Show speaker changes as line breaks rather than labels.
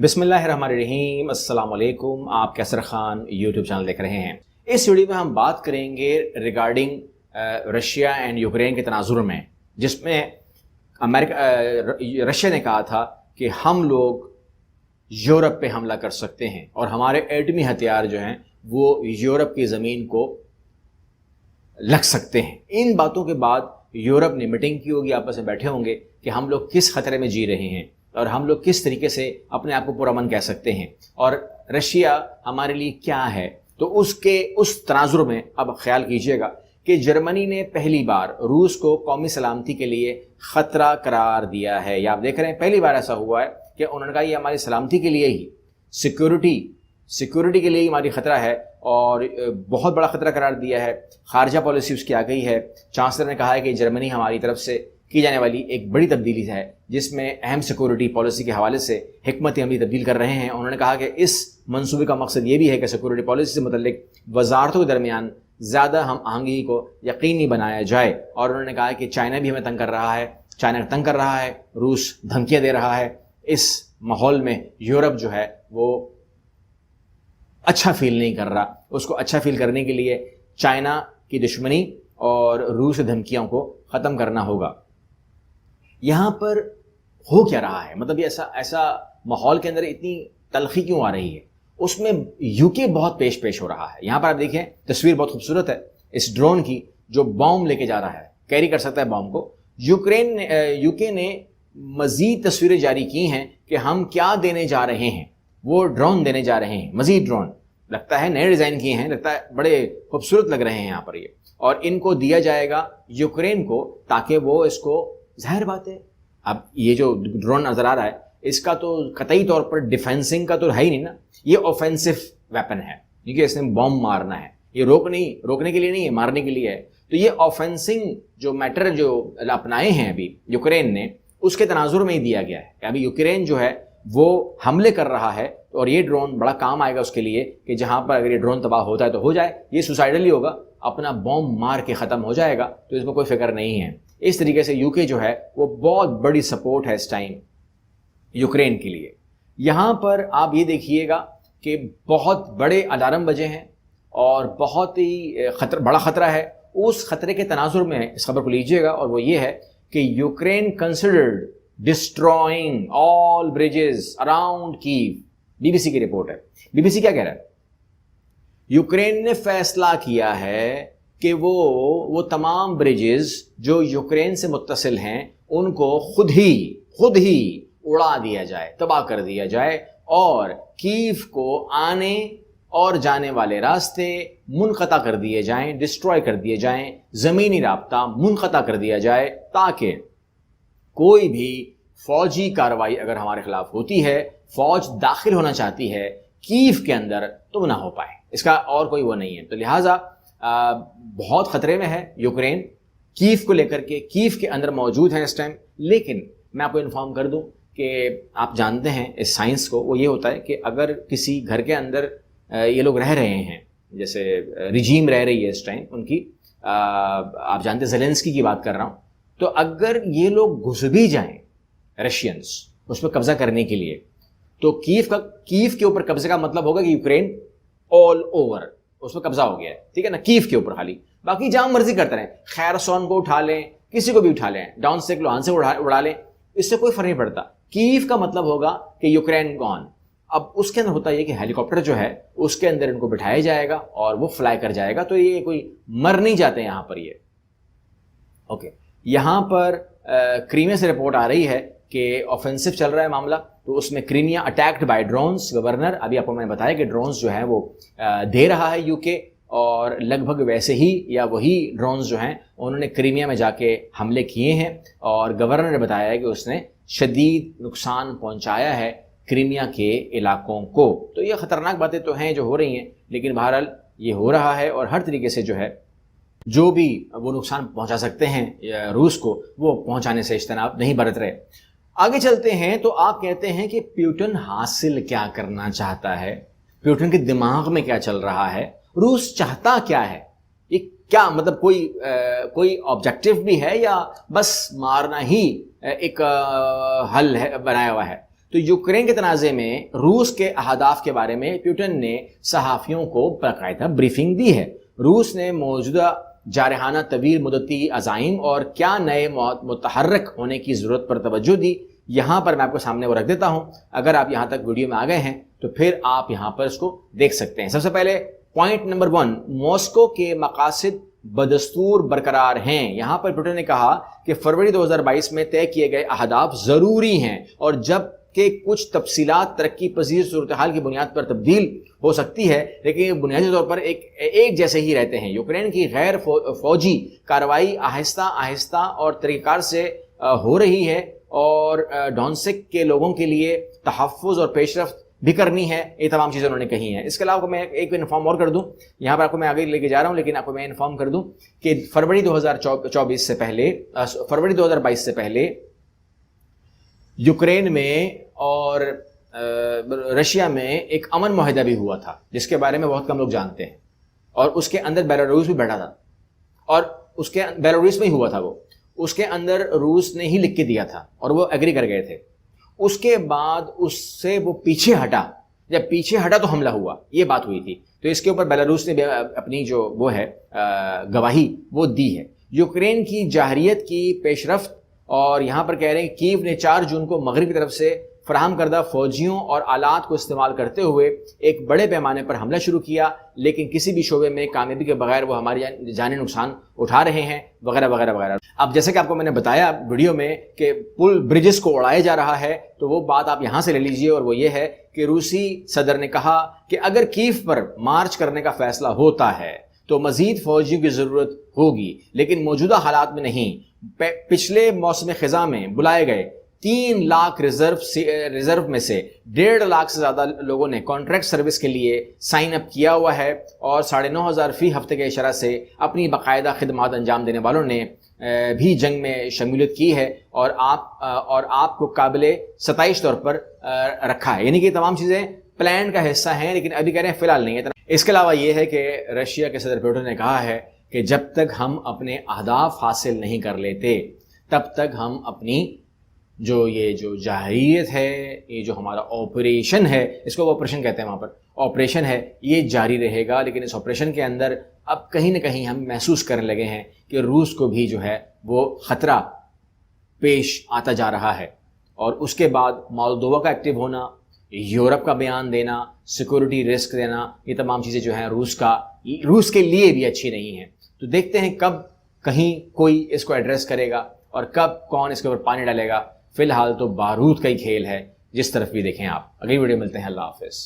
बिस्मिल्लाहिर्रहमानिर्रहीम, अस्सलाम वालेकुम। आप कैसर खान यूट्यूब चैनल देख रहे हैं। इस वीडियो में हम बात करेंगे रिगार्डिंग रशिया एंड यूक्रेन के तनाजुर में, जिसमें रशिया ने कहा था कि हम लोग यूरोप पे हमला कर सकते हैं और हमारे एटमी हथियार जो हैं वो यूरोप की ज़मीन को लग सकते हैं। इन बातों के बाद यूरोप ने मीटिंग की होगी, आपस में बैठे होंगे कि हम लोग किस खतरे में जी रहे हैं और हम लोग किस तरीके से अपने आप को पुरअमन कह सकते हैं और रशिया हमारे लिए क्या है। तो उस तनाजुर में अब ख्याल कीजिएगा कि जर्मनी ने पहली बार रूस को कौमी सलामती के लिए ख़तरा करार दिया है। या आप देख रहे हैं पहली बार ऐसा हुआ है कि उन्होंने कहा ये हमारी सलामती के लिए ही, सिक्योरिटी के लिए ही हमारी ख़तरा है और बहुत बड़ा ख़तरा करार दिया है। खारजा पॉलिसी उसकी आ गई है। चांसलर ने कहा है कि जर्मनी हमारी तरफ से की जाने वाली एक बड़ी तब्दीली है जिसमें अहम सिक्योरिटी पॉलिसी के हवाले से हिकमत अमली तब्दील कर रहे हैं। उन्होंने कहा कि इस मंसूबे का मकसद ये भी है कि सिक्योरिटी पॉलिसी से मुतल्लिक वजारतों के दरमियान ज़्यादा हम आहंगी को यकीनी बनाया जाए। और उन्होंने कहा कि चाइना भी हमें तंग कर रहा है, रूस धमकियाँ दे रहा है। इस माहौल में यूरोप जो है वो अच्छा फील नहीं कर रहा। उसको अच्छा फील करने के लिए चाइना की दुश्मनी और रूस की धमकियों को ख़त्म करना होगा। यहाँ पर हो क्या रहा है, मतलब ये ऐसा माहौल के अंदर इतनी तलखी क्यों आ रही है? उसमें यूके बहुत पेश हो रहा है। यहाँ पर आप देखें, तस्वीर बहुत खूबसूरत है इस ड्रोन की जो बॉम्ब लेके जा रहा है, कैरी कर सकता है बॉम्ब को। यूके ने मज़ीद तस्वीरें जारी की हैं कि हम क्या देने जा रहे हैं। वो ड्रोन देने जा रहे हैं, मज़ीद ड्रोन, लगता है नए डिज़ाइन किए हैं, लगता है बड़े खूबसूरत लग रहे हैं यहाँ पर ये, और इनको दिया जाएगा यूक्रेन को ताकि वो इसको, जाहिर बात है अब ये जो ड्रोन नजर आ रहा है इसका तो कतई तौर पर डिफेंसिंग का तो है ही नहीं ना, ये ऑफेंसिव वेपन है क्योंकि इसने बॉम्ब मारना है। ये रोकने के लिए नहीं है, मारने के लिए है। तो ये ऑफेंसिंग जो मैटर जो अपनाए हैं अभी यूक्रेन ने, उसके तनाजुर में ही दिया गया है। अभी यूक्रेन जो है वो हमले कर रहा है और ये ड्रोन बड़ा काम आएगा उसके लिए कि जहां पर अगर ये ड्रोन तबाह होता है तो हो जाए, ये सुसाइडल ही होगा, अपना बॉम्ब मार के ख़त्म हो जाएगा, तो इसमें कोई फिक्र नहीं है। इस तरीके से यूके जो है वो बहुत बड़ी सपोर्ट है इस टाइम यूक्रेन के लिए। यहाँ पर आप ये देखिएगा कि बहुत बड़े अलार्म बजे हैं और बहुत ही बड़ा ख़तरा है। उस ख़तरे के तनाजुर में इस खबर को लीजिएगा और वो ये है कि Ukraine considered destroying all bridges around Kyiv. BBC की रिपोर्ट है। बीबीसी क्या कह रहा है? यूक्रेन ने फैसला किया है कि वो तमाम ब्रिजेस जो यूक्रेन से मुत्तसिल हैं उनको खुद ही उड़ा दिया जाए, तबाह कर दिया जाए और कीव को आने और जाने वाले रास्ते मुनक़ता कर दिए जाएं, डिस्ट्रॉय कर दिए जाएं, ज़मीनी राब्ता मुनक़ता कर दिया जाए ताकि कोई भी फौजी कार्रवाई अगर हमारे खिलाफ होती है, फौज दाखिल होना चाहती है कीव के अंदर, तो ना हो पाए। इसका और कोई वो नहीं है। तो लिहाजा बहुत ख़तरे में है यूक्रेन कीव को लेकर के, कीव के अंदर मौजूद है इस टाइम। लेकिन मैं आपको इन्फॉर्म कर दूं कि आप जानते हैं इस साइंस को, वो ये होता है कि अगर किसी घर के अंदर ये लोग रह रहे हैं, जैसे रिजीम रह रही है इस टाइम उनकी, आप जानते हैं ज़ेलेंस्की की बात कर रहा हूँ, तो अगर ये लोग घुस भी जाएं रशियंस उस पर कब्जा करने के लिए, तो कीव के ऊपर कब्जे का मतलब होगा कि यूक्रेन ऑल ओवर उस पर कब्जा हो गया है, ठीक है ना, कीव के ऊपर खाली। बाकी जहां मर्जी करते रहें, खैरसोन को उठा लें, किसी को भी उठा लें, डाउन से लुहान से उड़ा लें, इससे कोई फर्क नहीं पड़ता। कीव का मतलब होगा कि यूक्रेन गॉन। अब उसके अंदर होता है कि हेलीकॉप्टर जो है उसके अंदर इनको बिठाया जाएगा और वो फ्लाई कर जाएगा, तो ये कोई मर नहीं जाते यहाँ पर। ये ओके, यहाँ पर क्रीमिया से रिपोर्ट आ रही है कि ऑफेंसिव चल रहा है मामला, तो उसमें Crimea attacked by drones. Governor अभी आपको मैंने बताया कि ड्रोन्स जो है वो दे रहा है यूके, और लगभग वैसे ही या वही ड्रोन्स जो हैं उन्होंने क्रीमिया में जाके हमले किए हैं और गवर्नर ने बताया है कि उसने शदीद नुकसान पहुंचाया है क्रीमिया के इलाकों को। तो ये ख़तरनाक बातें तो हैं जो हो रही हैं, लेकिन बहरहाल ये हो रहा है और हर तरीके से जो है जो भी वो नुकसान पहुंचा सकते हैं रूस को, वो पहुंचाने से इज्तनाब नहीं बरत रहे। आगे चलते हैं तो आप कहते हैं कि पुतिन हासिल क्या करना चाहता है, पुतिन के दिमाग में क्या चल रहा है, रूस चाहता क्या है, ये क्या मतलब कोई ऑब्जेक्टिव भी है या बस मारना ही एक हल है बनाया हुआ है? تو یوکرین کے تنازع میں روس کے اہداف کے بارے میں پیوٹن نے صحافیوں کو باقاعدہ بریفنگ دی ہے۔ روس نے موجودہ جارحانہ طویل مدتی عزائم اور کیا نئے متحرک ہونے کی ضرورت پر توجہ دی۔ یہاں پر میں آپ کو سامنے وہ رکھ دیتا ہوں، اگر آپ یہاں تک ویڈیو میں آ گئے ہیں تو پھر آپ یہاں پر اس کو دیکھ سکتے ہیں۔ سب سے پہلے پوائنٹ نمبر 1، ماسکو کے مقاصد بدستور برقرار ہیں۔ یہاں پر پیوٹن نے کہا کہ فروری 2022 میں طے کیے گئے اہداف ضروری ہیں، اور جب کہ کچھ تفصیلات ترقی پذیر صورتحال کی بنیاد پر تبدیل ہو سکتی ہے، لیکن یہ بنیادی طور پر ایک جیسے ہی رہتے ہیں۔ یوکرین کی غیر فوجی کارروائی آہستہ آہستہ اور طریقہ کار سے ہو رہی ہے، اور ڈونسک کے لوگوں کے لیے تحفظ اور پیش رفت بھی کرنی ہے۔ یہ تمام چیزیں انہوں نے کہی ہیں۔ اس کے علاوہ میں ایک انفارم اور کر دوں، یہاں پر آپ کو میں آگے لے کے جا رہا ہوں، لیکن آپ کو میں انفارم کر دوں کہ فروری 2022 سے پہلے یوکرین میں اور رشیا میں ایک امن معاہدہ بھی ہوا تھا، جس کے بارے میں بہت کم لوگ جانتے ہیں، اور اس کے اندر بیلاروس بھی بیٹھا تھا، اور اس کے بیلاروس میں ہی ہوا تھا وہ، اس کے اندر روس نے ہی لکھ کے دیا تھا اور وہ ایگری کر گئے تھے۔ اس کے بعد اس سے وہ پیچھے ہٹا، جب پیچھے ہٹا تو حملہ ہوا، یہ بات ہوئی تھی۔ تو اس کے اوپر بیلاروس نے اپنی جو وہ ہے گواہی وہ دی ہے۔ یوکرین کی جارحیت کی پیش رفت، اور یہاں پر کہہ رہے ہیں کیو نے 4 جون کو مغرب کی طرف سے فراہم کردہ فوجیوں اور آلات کو استعمال کرتے ہوئے ایک بڑے پیمانے پر حملہ شروع کیا، لیکن کسی بھی شعبے میں کامیابی کے بغیر وہ ہماری جانی نقصان اٹھا رہے ہیں، وغیرہ وغیرہ وغیرہ۔ اب جیسے کہ آپ کو میں نے بتایا ویڈیو میں کہ برجز کو اڑایا جا رہا ہے، تو وہ بات آپ یہاں سے لے لیجئے، اور وہ یہ ہے کہ روسی صدر نے کہا کہ اگر کیف پر مارچ کرنے کا فیصلہ ہوتا ہے تو مزید فوجیوں کی ضرورت ہوگی، لیکن موجودہ حالات میں نہیں۔ پچھلے موسم خزاں میں بلائے گئے 3 لاکھ ریزرو میں سے 1.5 لاکھ سے زیادہ لوگوں نے کانٹریکٹ سروس کے لیے سائن اپ کیا ہوا ہے، اور 9,500 فی ہفتے کے اشارہ سے اپنی باقاعدہ خدمات انجام دینے والوں نے بھی جنگ میں شمولیت کی ہے، اور آپ کو قابل ستائش طور پر رکھا ہے۔ یعنی کہ تمام چیزیں پلان کا حصہ ہیں، لیکن ابھی کہہ رہے ہیں فی الحال نہیں ہے۔ اس کے علاوہ یہ ہے کہ رشیا کے صدر پیوٹن نے کہا ہے کہ جب تک ہم اپنے اہداف حاصل نہیں کر لیتے تب تک ہم اپنی جو جارحیت ہے، یہ جو ہمارا آپریشن ہے، اس کو آپریشن کہتے ہیں وہاں پر، آپریشن ہے، یہ جاری رہے گا۔ لیکن اس آپریشن کے اندر اب کہیں نہ کہیں ہم محسوس کرنے لگے ہیں کہ روس کو بھی جو ہے وہ خطرہ پیش آتا جا رہا ہے، اور اس کے بعد مولدووا کا ایکٹیو ہونا، یورپ کا بیان دینا، سیکورٹی رسک دینا، یہ تمام چیزیں جو ہیں روس کے لیے بھی اچھی نہیں ہیں۔ تو دیکھتے ہیں کب کہیں کوئی اس کو ایڈریس کرے گا اور کب کون اس کے اوپر پانی ڈالے گا۔ فی الحال تو بارود کا ہی کھیل ہے، جس طرف بھی دیکھیں آپ۔ اگلی ویڈیو ملتے ہیں، اللہ حافظ۔